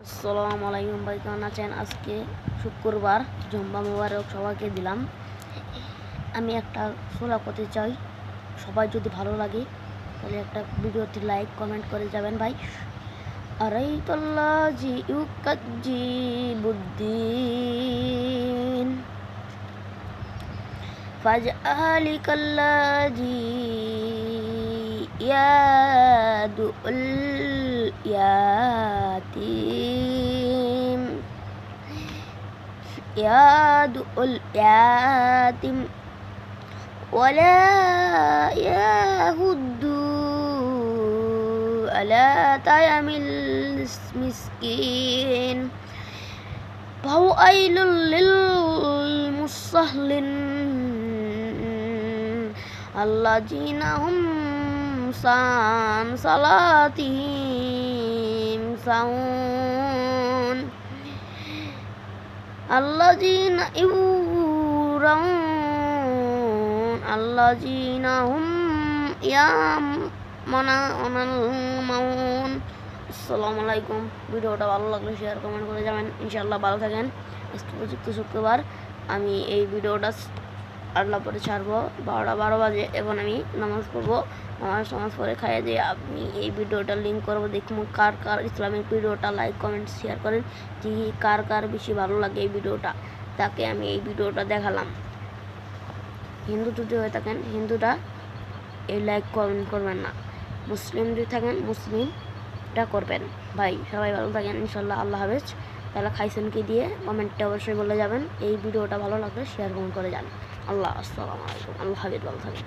আসসালামু আলাইকুম ভাই, কেমন আছেন? আজকে শুক্রবার, জুম্মা মুবারক সবাইকে দিলাম। আমি একটা সোলা করতে চাই, সবাই যদি ভালো লাগে তাহলে একটা ভিডিওতে লাইক কমেন্ট করে যাবেন ভাই। আরাইতাল্লাজি ইউকাজ্জিবুদ্দিন ফাজআলিকাল্লাজি ইয়াদুল ইয়াতিম ইয়াদুল ইয়াতিম ওয়ালা ইয়াহুদ্দু আলা তায়ামিল মিসকিন ফাওয়াইলুল লিল মুসাল্লিন আল্লাযীনা হুম সান সালাতিহিম সাউন আল্লাযীনা ইউরাউন আল্লাযীনা হুম ইয়ামানুন। আসসালামু আলাইকুম। ভিডিওটা ভালো লাগলে শেয়ার কমেন্ট করে যাবেন। ইনশাআল্লাহ ভালো থাকেন। আজকে প্রযুক্ত শুক্রবার, আমি এই ভিডিওটা আল্লাহ পরে ছাড়বো 12 বাজে। এখন আমি নামাজ পড়বো, নামাজ পড়ে খাইয়ে দিয়ে আমি এই ভিডিওটা লিঙ্ক করবো। দেখুন কার কার ইসলামিক ভিডিওটা লাইক কমেন্ট শেয়ার করেন, যে কার কার বেশি ভালো লাগে এই ভিডিওটা, তাকে আমি এই ভিডিওটা দেখালাম। হিন্দু যদি হয়ে থাকেন হিন্দুটা এই লাইক কমেন্ট করবেন না, মুসলিম যদি থাকেন মুসলিমটা করবেন ভাই। সবাই ভালো থাকেন ইনশাল্লাহ। আল্লাহ হাফেজ। তাহলে খাইছেন কি দিয়ে কমেন্টে অবশ্যই বলে যাবেন। এই ভিডিওটা ভালো লাগলে শেয়ার কমেন্ট করে যান। আসসালামু আলাইকুম। আল্লাহ হাফেজ, ভালো থাকেন।